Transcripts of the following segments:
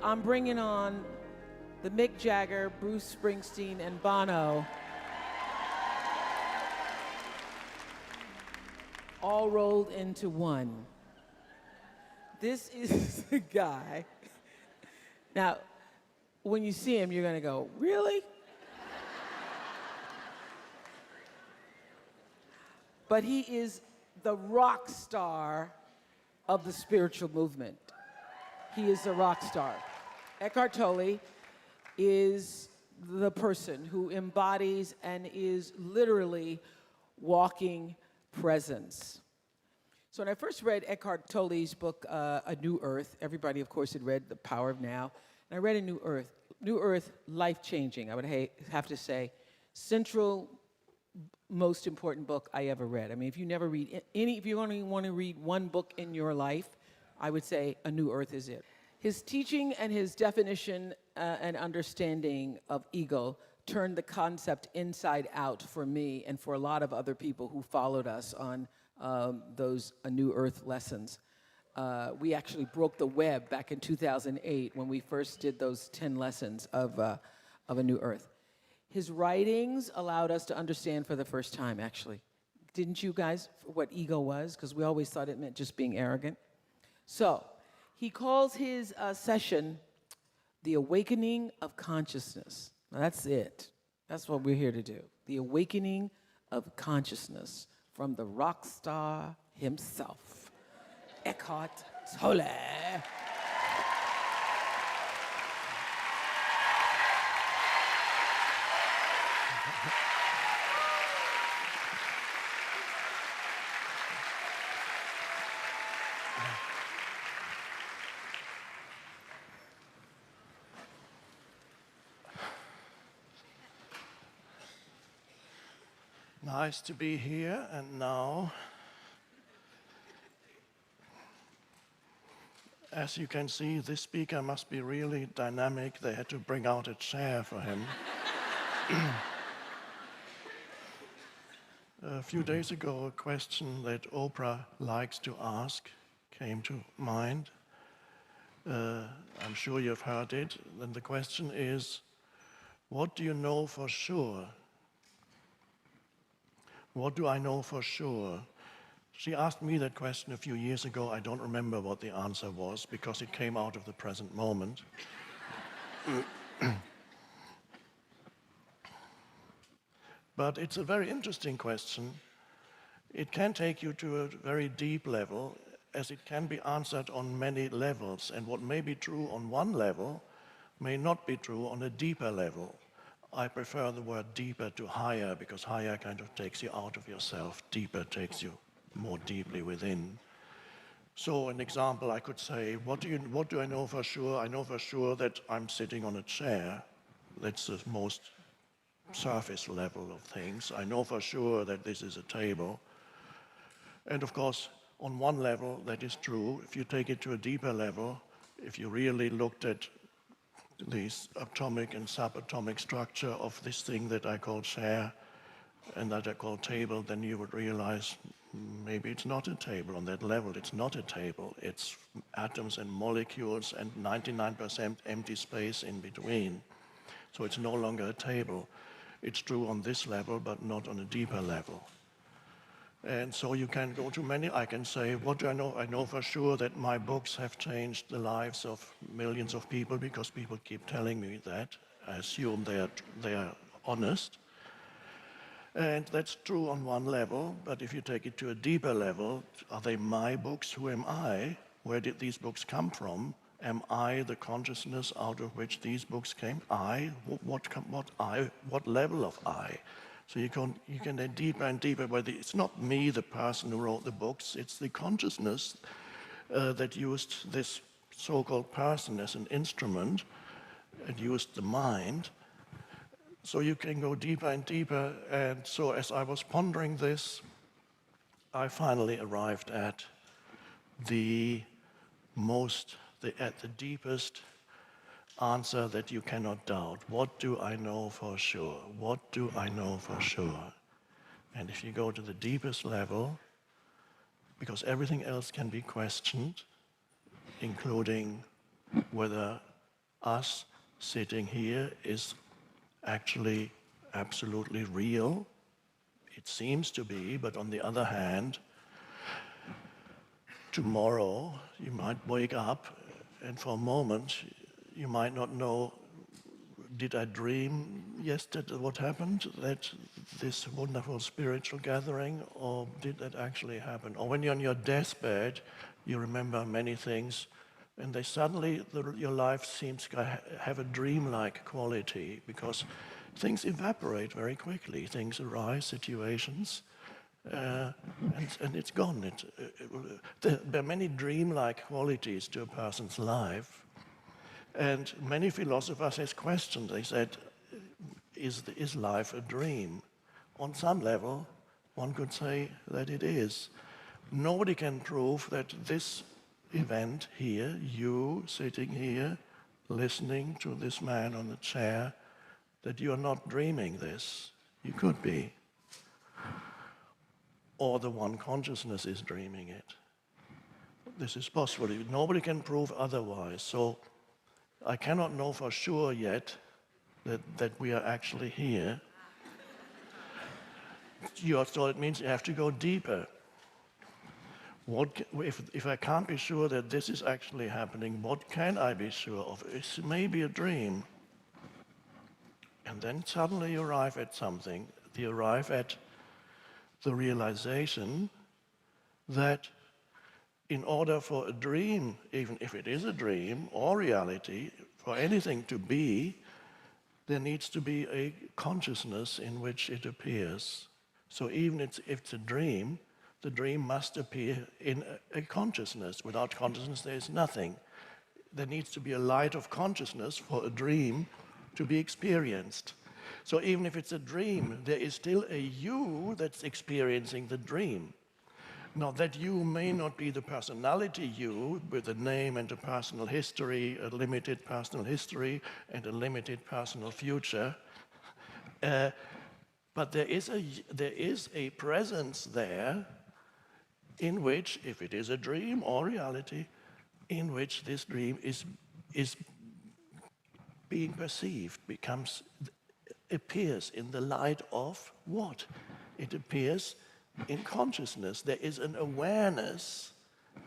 I'm bringing on the Mick Jagger, Bruce Springsteen, and Bono, all rolled into one. This is the guy. Now, when you see him, you're gonna go, really? But he is the rock star of the spiritual movement. He is a rock star. Eckhart Tolle is the person who embodies and is literally walking presence. So when I first read Eckhart Tolle's book, A New Earth, everybody, of course, had read The Power of Now, and I read A New Earth. New Earth, life-changing, I would have to say. Central, most important book I ever read. I mean, if you never read if you only want to read one book in your life, I would say A New Earth is it. His teaching and his definition and understanding of ego turned the concept inside out for me and for a lot of other people who followed us on those A New Earth lessons. We actually broke the web back in 2008 when we first did those 10 lessons of A New Earth. His writings allowed us to understand for the first time, actually. Didn't you guys, what ego was? Because we always thought it meant just being arrogant. So, he calls his session The Awakening of Consciousness. Now, that's it. That's what we're here to do. The Awakening of Consciousness from the rock star himself, Eckhart Tolle. Nice to be here, and now, as you can see, this speaker must be really dynamic. They had to bring out a chair for him. A few days ago, a question that Oprah likes to ask came to mind. I'm sure you've heard it. And the question is, what do you know for sure? What do I know for sure? She asked me that question a few years ago. I don't remember what the answer was because it came out of the present moment. But it's a very interesting question. It can take you to a very deep level, as it can be answered on many levels. And what may be true on one level may not be true on a deeper level. I prefer the word deeper to higher, because higher kind of takes you out of yourself. Deeper takes you more deeply within. So an example, I could say, what do I know for sure? I know for sure that I'm sitting on a chair. That's the most surface level of things. I know for sure that this is a table. And of course, on one level, that is true. If you take it to a deeper level, if you really looked at this atomic and subatomic structure of this thing that I call chair and that I call table, then you would realize maybe it's not a table. On that level, it's not a table. It's atoms and molecules and 99% empty space in between. So it's no longer a table. It's true on this level, but not on a deeper level. And so you can go to many. I can say, what do I know? I know for sure that my books have changed the lives of millions of people because people keep telling me that. I assume they are honest. And that's true on one level, but if you take it to a deeper level, are they my books? Who am I? Where did these books come from? Am I the consciousness out of which these books came? I? What level of I? So you can then deeper and deeper, but it's not me, the person who wrote the books, it's the consciousness that used this so-called person as an instrument and used the mind. So you can go deeper and deeper, and so as I was pondering this, I finally arrived at the deepest answer that you cannot doubt. What do I know for sure? What do I know for sure? And if you go to the deepest level, because everything else can be questioned, including whether us sitting here is actually absolutely real. It seems to be, but on the other hand, tomorrow you might wake up and for a moment you might not know, did I dream yesterday what happened, that this wonderful spiritual gathering, or did that actually happen? Or when you're on your deathbed, you remember many things, and they suddenly, your life seems to have a dreamlike quality, because things evaporate very quickly. Things arise, situations, and it's gone. There are many dreamlike qualities to a person's life. And many philosophers have questioned. They said, is life a dream? On some level, one could say that it is. Nobody can prove that this event here, you sitting here, listening to this man on the chair, that you are not dreaming this. You could be. Or the one consciousness is dreaming it. This is possible. Nobody can prove otherwise. So I cannot know for sure yet that we are actually here. So it means you have to go deeper. If I can't be sure that this is actually happening, what can I be sure of? It's maybe a dream. And then suddenly you arrive at something. You arrive at the realization that in order for a dream, even if it is a dream or reality, for anything to be, there needs to be a consciousness in which it appears. So even if it's a dream, the dream must appear in a consciousness. Without consciousness, there is nothing. There needs to be a light of consciousness for a dream to be experienced. So even if it's a dream, there is still a you that's experiencing the dream. Now, that you may not be the personality you, with a name and a personal history, a limited personal history and a limited personal future, but there is a presence there in which, if it is a dream or reality, in which this dream is being perceived, appears in the light of what? It appears in consciousness. There is an awareness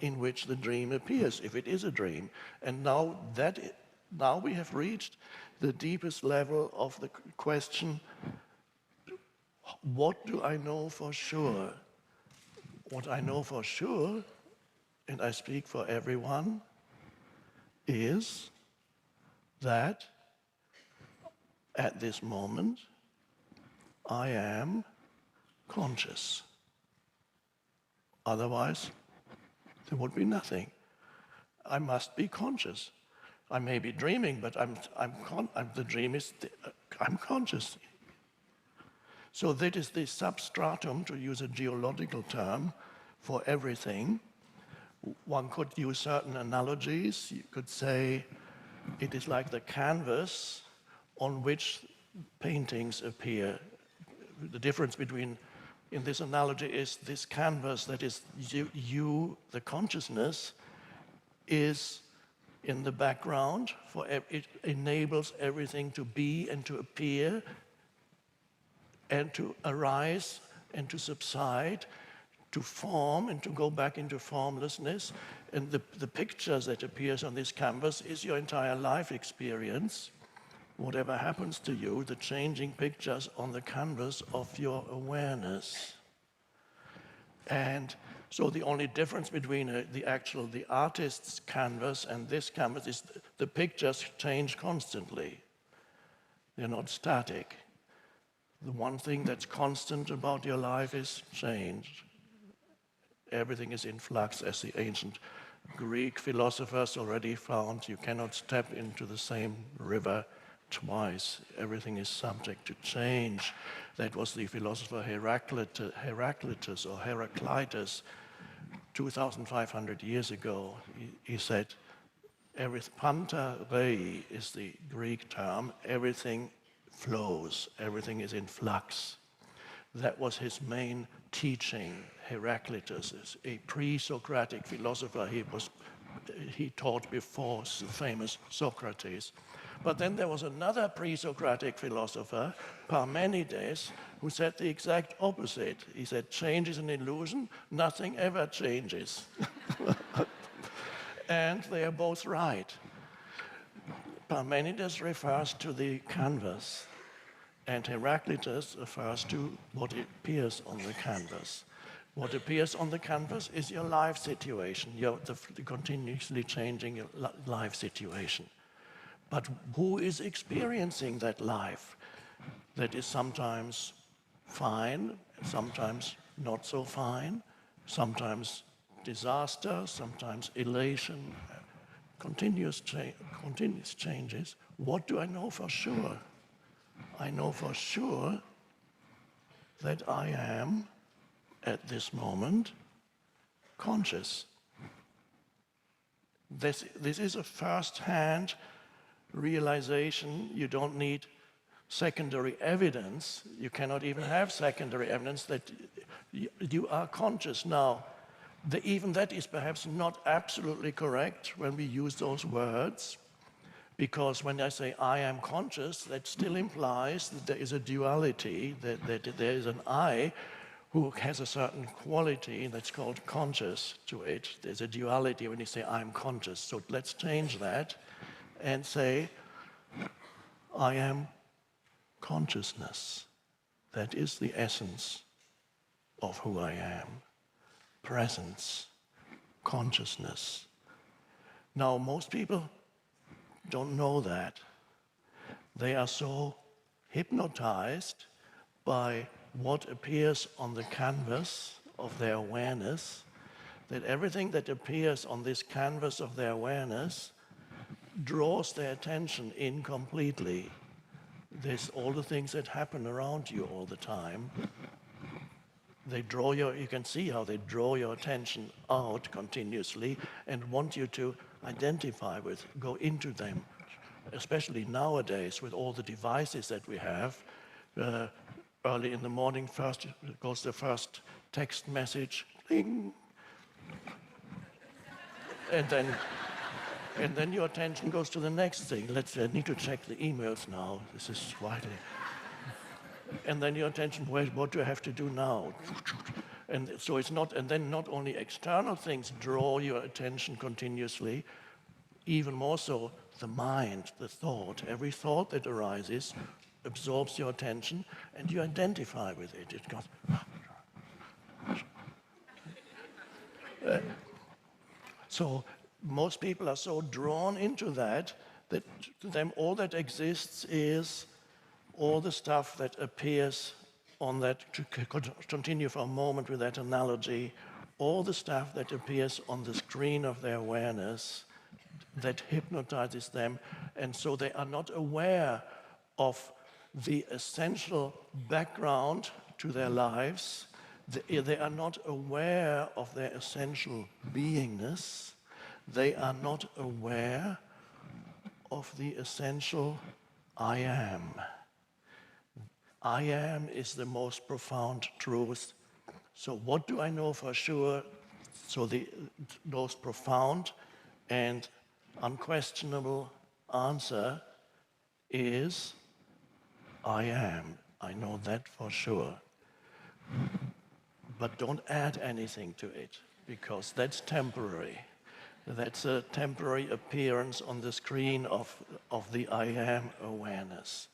in which the dream appears, if it is a dream. And now we have reached the deepest level of the question, what do I know for sure? What I know for sure, and I speak for everyone, is that at this moment I am conscious. Otherwise, there would be nothing. I must be conscious. I may be dreaming, but the dream is, I'm conscious. So that is the substratum, to use a geological term, for everything. One could use certain analogies. You could say it is like the canvas on which paintings appear. The difference between, in this analogy, is this canvas that is you, the consciousness, is in the background. It enables everything to be and to appear and to arise and to subside, to form and to go back into formlessness. And the pictures that appears on this canvas is your entire life experience. Whatever happens to you, the changing pictures on the canvas of your awareness. And so the only difference between the artist's canvas and this canvas is the pictures change constantly. They're not static. The one thing that's constant about your life is change. Everything is in flux, as the ancient Greek philosophers already found. You cannot step into the same river twice. Everything is subject to change. That was the philosopher Heraclitus, 2,500 years ago. He said, Panta rei is the Greek term. Everything flows, everything is in flux. That was his main teaching. Heraclitus is a pre-Socratic philosopher. He was he taught before the famous Socrates. But then there was another pre-Socratic philosopher, Parmenides, who said the exact opposite. He said, change is an illusion, nothing ever changes. And they are both right. Parmenides refers to the canvas, and Heraclitus refers to what appears on the canvas. What appears on the canvas is your life situation, the continuously changing life situation. But who is experiencing that life that is sometimes fine, sometimes not so fine, sometimes disaster, sometimes elation, continuous changes? What do I know for sure? I know for sure that I am, at this moment, conscious. This is a first-hand realization. You don't need secondary evidence. You cannot even have secondary evidence that you are conscious. Now, even that is perhaps not absolutely correct when we use those words, because when I say I am conscious, that still implies that there is a duality, that there is an I who has a certain quality that's called conscious to it. There's a duality when you say I'm conscious. So let's change that and say I am consciousness. That is the essence of who I am. Presence, consciousness. Now, most people don't know that. They are so hypnotized by what appears on the canvas of their awareness that everything that appears on this canvas of their awareness draws their attention in completely. There's all the things that happen around you all the time. You can see how they draw your attention out continuously and want you to identify with, go into them. Especially nowadays with all the devices that we have. Early in the morning, first goes the first text message, ding. And then your attention goes to the next thing. I need to check the emails now. This is widely. And then your attention, wait, what do I have to do now? And so it's not, and then not only external things draw your attention continuously, even more so the mind, the thought. Every thought that arises absorbs your attention and you identify with it. It goes. So most people are so drawn into that to them all that exists is all the stuff that appears on that, to continue for a moment with that analogy, all the stuff that appears on the screen of their awareness that hypnotizes them, and so they are not aware of the essential background to their lives. They are not aware of their essential beingness. They are not aware of the essential I am. I am is the most profound truth. So what do I know for sure? So the most profound and unquestionable answer is I am. I know that for sure. But don't add anything to it, because that's temporary. That's a temporary appearance on the screen of the I am awareness.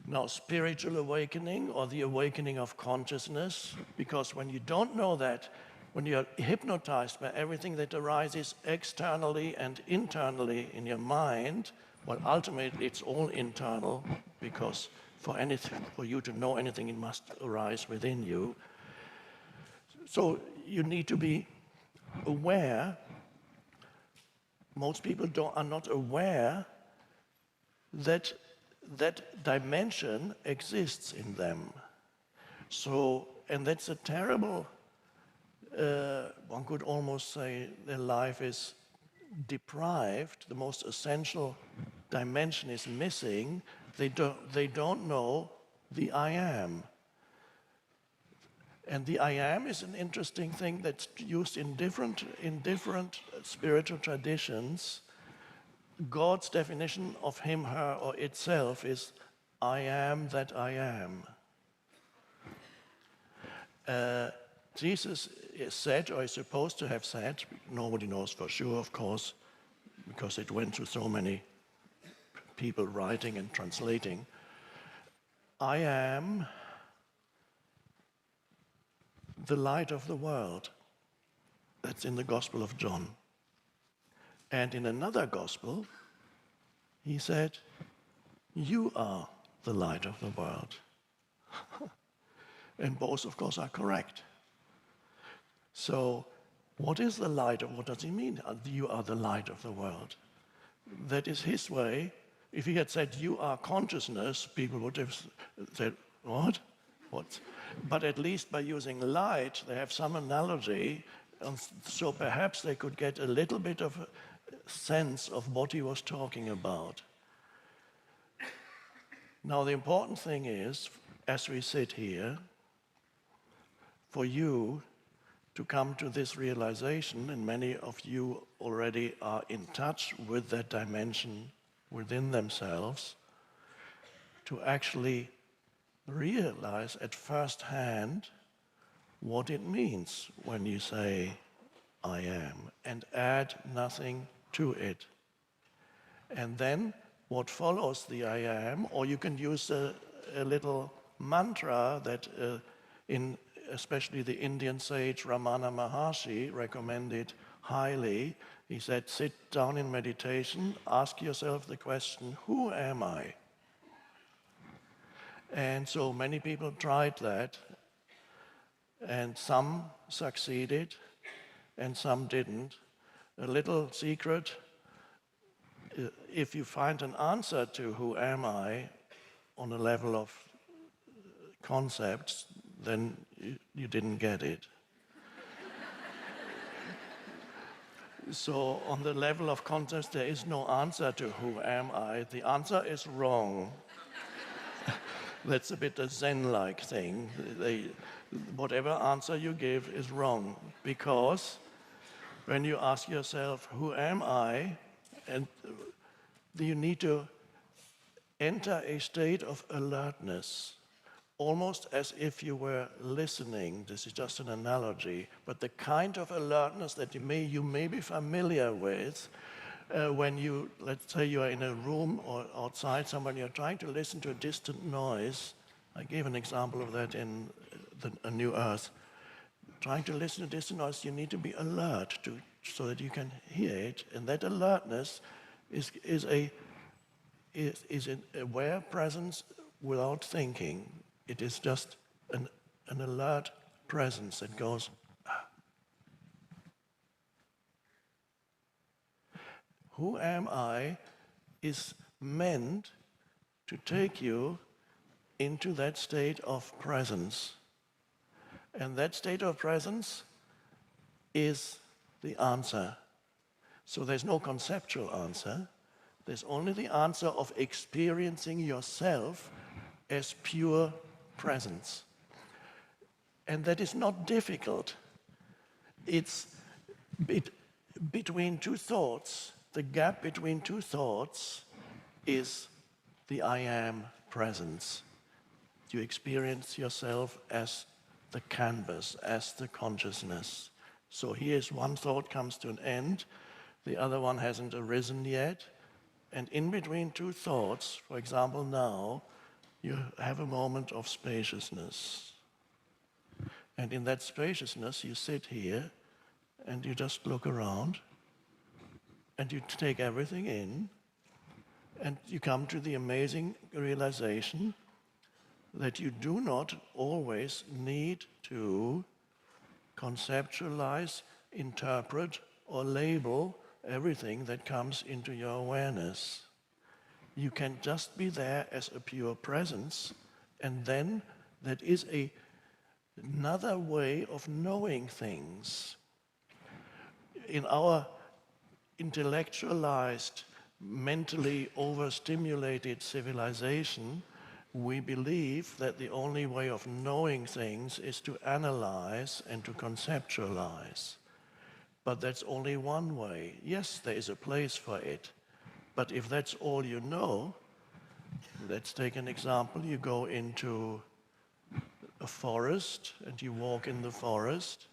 Now, spiritual awakening or the awakening of consciousness, because when you don't know that, when you're hypnotized by everything that arises externally and internally in your mind, well, ultimately it's all internal, because for you to know anything, it must arise within you. So you need to be aware. Most people are not aware that that dimension exists in them. So, and that's a terrible, one could almost say their life is deprived, the most essential dimension is missing. They don't know the I am. And the I am is an interesting thing that's used in different spiritual traditions. God's definition of him, her, or itself is, I am that I am. Jesus said, or is supposed to have said, nobody knows for sure, of course, because it went through so many people writing and translating, I am the light of the world. That's in the Gospel of John. And in another Gospel, he said, you are the light of the world. And both, of course, are correct. So, what is the light of, what does he mean? You are the light of the world. That is his way. If he had said, you are consciousness, people would have said, what? What? But at least by using light, they have some analogy, and so perhaps they could get a little bit of a sense of what he was talking about. Now, the important thing is, as we sit here, for you to come to this realization, and many of you already are in touch with that dimension within themselves, to actually realize at first hand what it means when you say, I am, and add nothing to it. And then what follows the I am, or you can use a little mantra that in especially the Indian sage Ramana Maharshi recommended highly. He said, sit down in meditation, ask yourself the question, who am I? And so many people tried that, and some succeeded, and some didn't. A little secret, if you find an answer to who am I on a level of concepts, then you didn't get it. So on the level of concepts, there is no answer to who am I. The answer is wrong. That's a bit a Zen-like thing. Whatever answer you give is wrong, because when you ask yourself, who am I? And you need to enter a state of alertness, almost as if you were listening. This is just an analogy, but the kind of alertness that you may be familiar with when you, let's say you are in a room or outside somewhere, you're trying to listen to a distant noise. I gave an example of that in A New Earth. Trying to listen to distant noise, you need to be alert so that you can hear it, and that alertness is an aware presence without thinking. It is just an alert presence that goes, ah. Who am I is meant to take you into that state of presence. And that state of presence is the answer. So there's no conceptual answer. There's only the answer of experiencing yourself as pure presence. And that is not difficult. It's between two thoughts. The gap between two thoughts is the I am presence. You experience yourself as the canvas, as the consciousness. So here's one thought comes to an end, the other one hasn't arisen yet, and in between two thoughts, for example now, you have a moment of spaciousness. And in that spaciousness, you sit here and you just look around and you take everything in, and you come to the amazing realization that you do not always need to conceptualize, interpret, or label everything that comes into your awareness. You can just be there as a pure presence, and then that is another way of knowing things. In our intellectualized, mentally overstimulated civilization, we believe that the only way of knowing things is to analyze and to conceptualize. But that's only one way. Yes, there is a place for it. But if that's all you know, let's take an example. You go into a forest and you walk in the forest.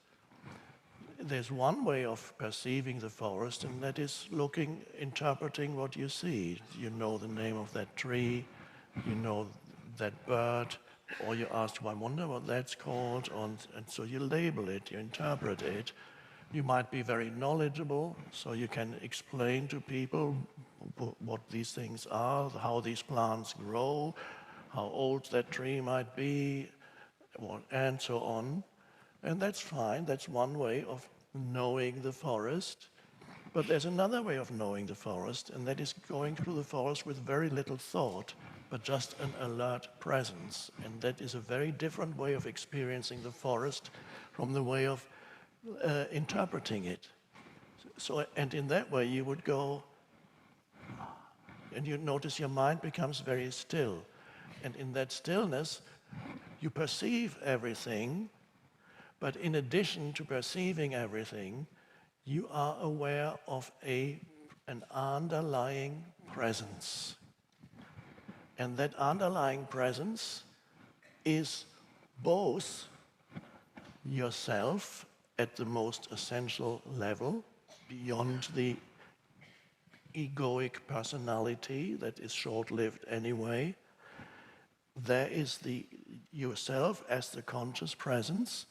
There's one way of perceiving the forest, and that is looking, interpreting what you see. You know the name of that tree, you know that bird, or you ask, well, I wonder what that's called, and so you label it, you interpret it. You might be very knowledgeable, so you can explain to people what these things are, how these plants grow, how old that tree might be, and so on. And that's fine, that's one way of knowing the forest. But there's another way of knowing the forest, and that is going through the forest with very little thought, but just an alert presence. And that is a very different way of experiencing the forest from the way of interpreting it. So, and in that way you would go, and you notice your mind becomes very still. And in that stillness, you perceive everything, but in addition to perceiving everything, you are aware of an underlying presence. And that underlying presence is both yourself at the most essential level, beyond the egoic personality that is short-lived anyway. There is the yourself as the conscious presence,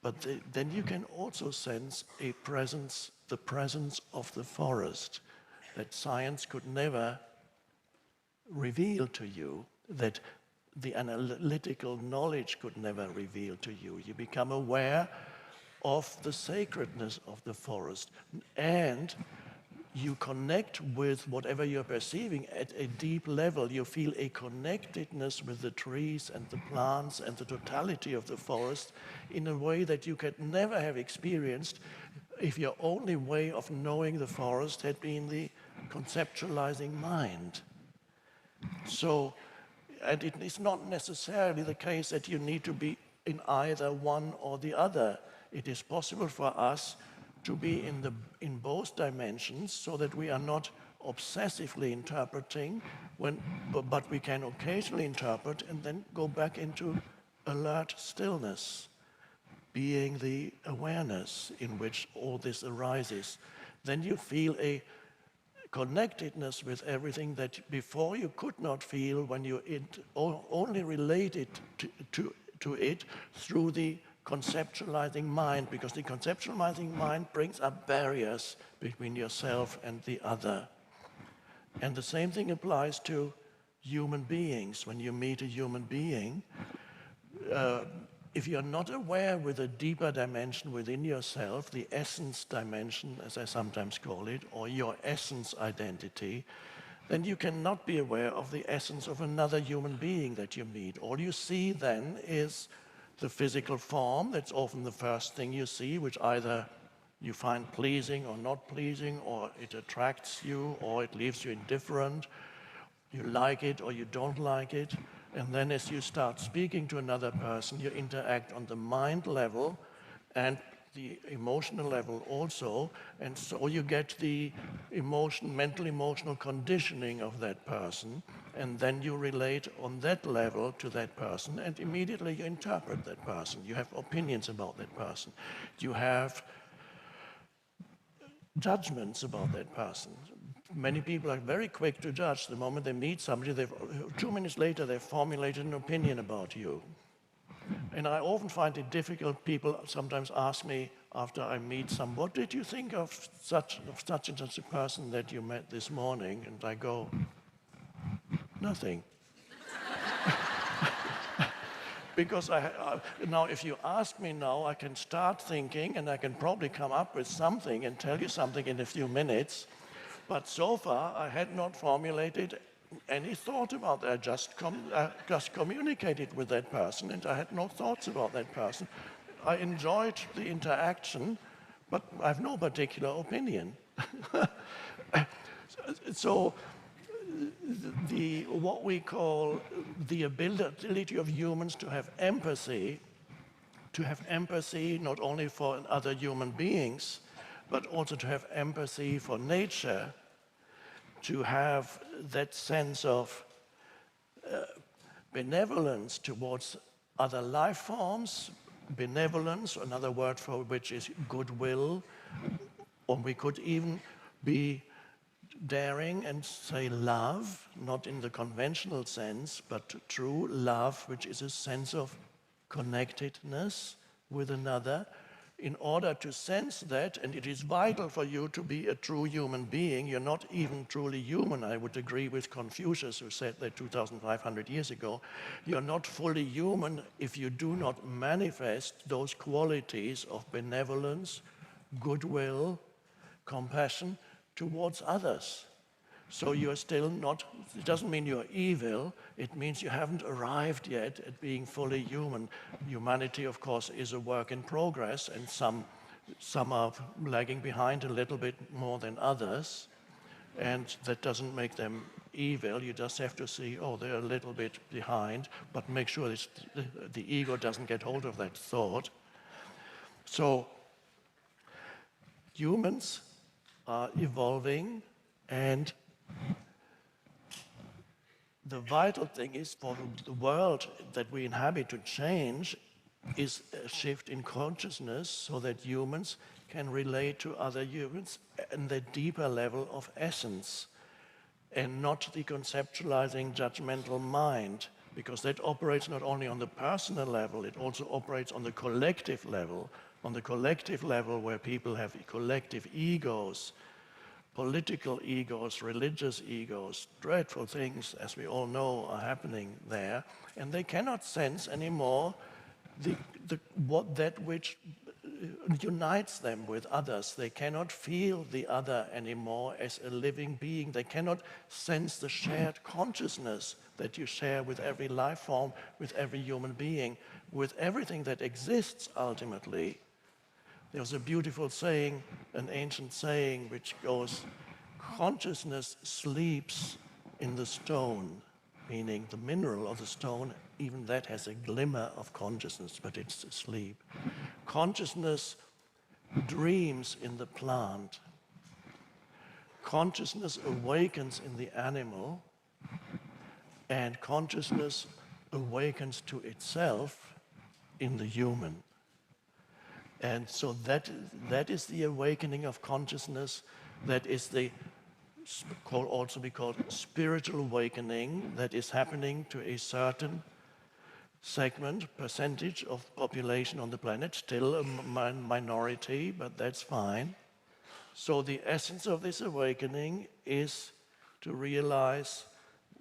but then you can also sense a presence, the presence of the forest, that science could never reveal to you, that the analytical knowledge could never reveal to you. You become aware of the sacredness of the forest, and you connect with whatever you're perceiving at a deep level. You feel a connectedness with the trees and the plants and the totality of the forest in a way that you could never have experienced if your only way of knowing the forest had been the conceptualizing mind. So, and it is not necessarily the case that you need to be in either one or the other. It is possible for us to be in both dimensions, so that we are not obsessively interpreting, but we can occasionally interpret and then go back into alert stillness, being the awareness in which all this arises. Then you feel a connectedness with everything that before you could not feel when you only related to it through the conceptualizing mind, because the conceptualizing mind brings up barriers between yourself and the other. And the same thing applies to human beings. When you meet a human being, if you're not aware with a deeper dimension within yourself, the essence dimension, as I sometimes call it, or your essence identity, then you cannot be aware of the essence of another human being that you meet. All you see then is the physical form. That's often the first thing you see, which either you find pleasing or not pleasing, or it attracts you, or it leaves you indifferent. You like it or you don't like it. And then as you start speaking to another person, you interact on the mind level and the emotional level also, and so you get the mental emotional conditioning of that person, and then you relate on that level to that person, and immediately you interpret that person. You have opinions about that person. You have judgments about that person. Many people are very quick to judge. The moment they meet somebody, 2 minutes later they've formulated an opinion about you. And I often find it difficult. People sometimes ask me after I meet some, what did you think of such and such a person that you met this morning? And I go, nothing. Because now if you ask me now, I can start thinking and I can probably come up with something and tell you something in a few minutes. But so far, I had not formulated any thought about that. I just communicated with that person, and I had no thoughts about that person. I enjoyed the interaction, but I have no particular opinion. So what we call the ability of humans to have empathy not only for other human beings, but also to have empathy for nature, to have that sense of benevolence towards other life forms, benevolence, another word for which is goodwill, or we could even be daring and say love, not in the conventional sense, but true love, which is a sense of connectedness with another. In order to sense that, and it is vital for you to be a true human being, you're not even truly human. I would agree with Confucius, who said that 2,500 years ago. You're not fully human if you do not manifest those qualities of benevolence, goodwill, compassion towards others. So you're still not, it doesn't mean you're evil, it means you haven't arrived yet at being fully human. Humanity, of course, is a work in progress, and some are lagging behind a little bit more than others, and that doesn't make them evil. You just have to see, oh, they're a little bit behind, but make sure the ego doesn't get hold of that thought. So humans are evolving, and the vital thing is for the world that we inhabit to change is a shift in consciousness so that humans can relate to other humans in the deeper level of essence and not the conceptualizing judgmental mind, because that operates not only on the personal level, it also operates on the collective level where people have collective egos, political egos, religious egos, dreadful things, as we all know, are happening there, and they cannot sense anymore that which unites them with others. They cannot feel the other anymore as a living being. They cannot sense the shared consciousness that you share with every life form, with every human being, with everything that exists ultimately. There's a beautiful saying, an ancient saying, which goes, consciousness sleeps in the stone, meaning the mineral of the stone, even that has a glimmer of consciousness, but it's asleep. Consciousness dreams in the plant. Consciousness awakens in the animal, and consciousness awakens to itself in the human. And so that is the awakening of consciousness. That is also be called spiritual awakening that is happening to a certain percentage of population on the planet, still a minority, but that's fine. So the essence of this awakening is to realize,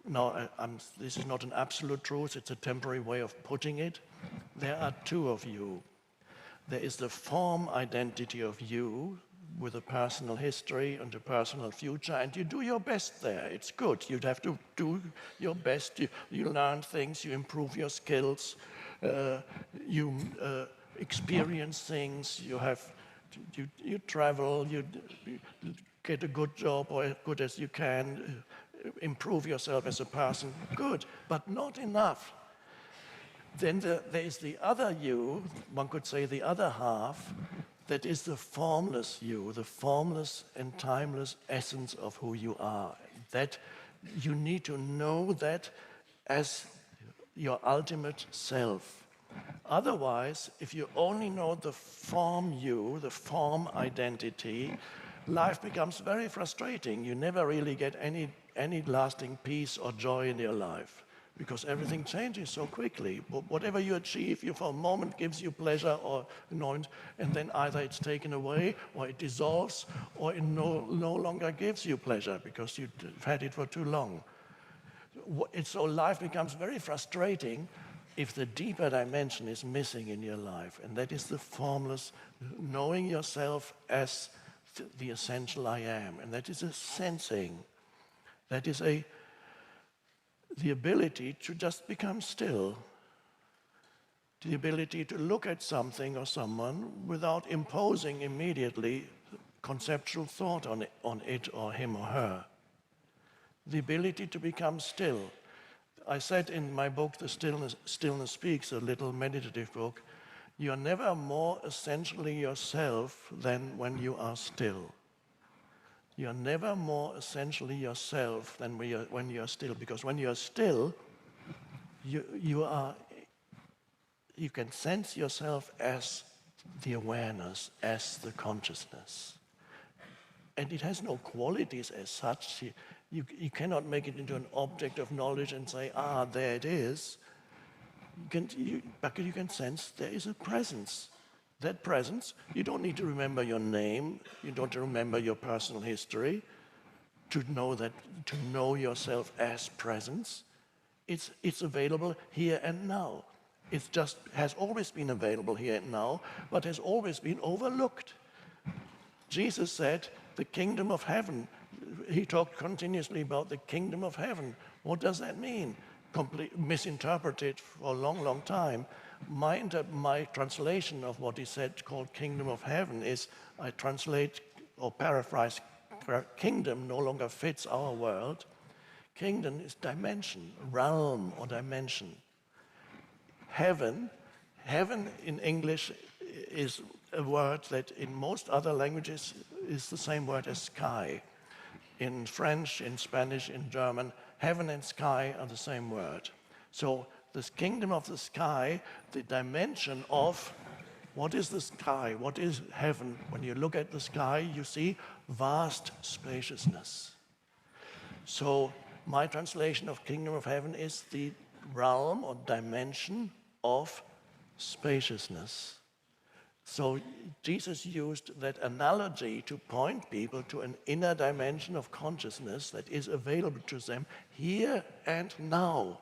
this is not an absolute truth, it's a temporary way of putting it. There are two of you. There is the form identity of you with a personal history and a personal future, and you do your best there. It's good. You'd have to do your best. You learn things, you improve your skills, you experience things, you travel, you get a good job or as good as you can, improve yourself as a person. Good, but not enough. Then there is the other you, one could say the other half, that is the formless you, the formless and timeless essence of who you are. That you need to know that as your ultimate self. Otherwise, if you only know the form you, the form identity, life becomes very frustrating. You never really get any lasting peace or joy in your life, because everything changes so quickly. Whatever you achieve, for a moment gives you pleasure or annoyance, and then either it's taken away, or it dissolves, or it no longer gives you pleasure because you've had it for too long. So life becomes very frustrating if the deeper dimension is missing in your life, and that is the formless, knowing yourself as the essential I am, and that is a sensing, that is the ability to just become still, the ability to look at something or someone without imposing immediately conceptual thought on it or him or her. the ability to become still. I said in my book, The Stillness Speaks, a little meditative book, you are never more essentially yourself than when you are still. You are never more essentially yourself than when you are still, because when you are still, you can sense yourself as the awareness, as the consciousness. And it has no qualities as such. You cannot make it into an object of knowledge and say, there it is. But you can sense there is a presence. That presence, you don't need to remember your name, you don't remember your personal history to know yourself as presence. It's available here and now. It just has always been available here and now, but has always been overlooked. Jesus said, the kingdom of heaven. He talked continuously about the kingdom of heaven. What does that mean? Misinterpreted for a long, long time. My translation of what he said, called kingdom of heaven, is, I translate or paraphrase, kingdom no longer fits our world. Kingdom is dimension, realm or dimension. Heaven in English is a word that in most other languages is the same word as sky. In French, in Spanish, in German, heaven and sky are the same word. So this kingdom of the sky, the dimension of what is the sky, what is heaven. When you look at the sky, you see vast spaciousness. So my translation of kingdom of heaven is the realm or dimension of spaciousness. So Jesus used that analogy to point people to an inner dimension of consciousness that is available to them here and now.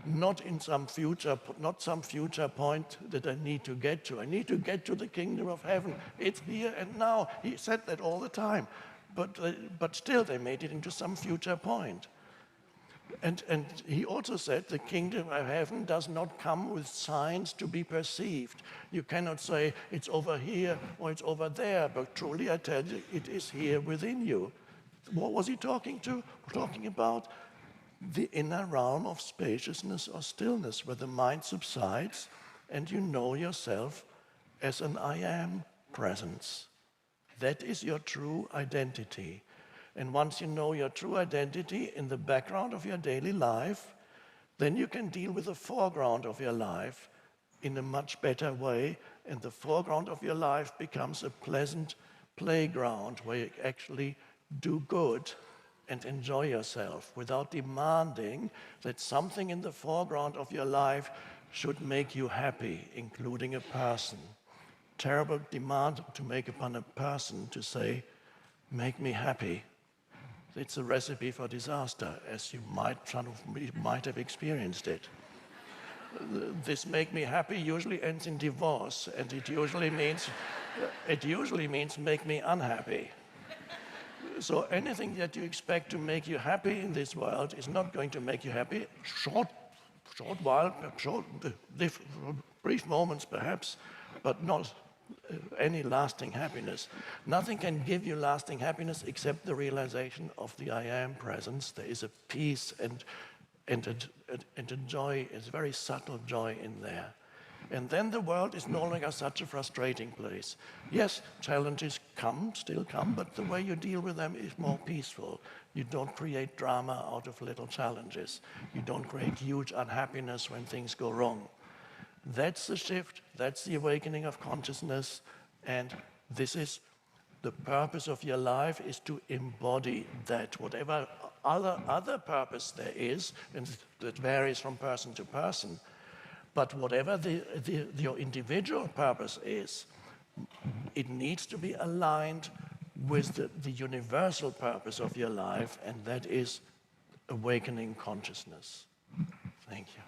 Not some future point that I need to get to. I need to get to the kingdom of heaven. It's here and now. He said that all the time. But still they made it into some future point. And he also said the kingdom of heaven does not come with signs to be perceived. You cannot say it's over here or it's over there, but truly I tell you, it is here within you. What was he talking to? Talking about the inner realm of spaciousness or stillness, where the mind subsides and you know yourself as an I am presence. That is your true identity. And once you know your true identity in the background of your daily life, then you can deal with the foreground of your life in a much better way. And the foreground of your life becomes a pleasant playground where you actually do good and enjoy yourself without demanding that something in the foreground of your life should make you happy, including a person. Terrible demand to make upon a person to say, make me happy. It's a recipe for disaster, as you might have experienced it. This make me happy usually ends in divorce, and it usually means make me unhappy. So anything that you expect to make you happy in this world is not going to make you happy. Brief moments perhaps, but not any lasting happiness. Nothing can give you lasting happiness except the realization of the I am presence. There is a peace and a joy, a very subtle joy in there. And then the world is no longer such a frustrating place. Yes, challenges still come, but the way you deal with them is more peaceful. You don't create drama out of little challenges. You don't create huge unhappiness when things go wrong. That's the shift, that's the awakening of consciousness, and this is the purpose of your life, is to embody that. Whatever other purpose there is, and that varies from person to person, but whatever your individual purpose is, it needs to be aligned with the universal purpose of your life, and that is awakening consciousness. Thank you.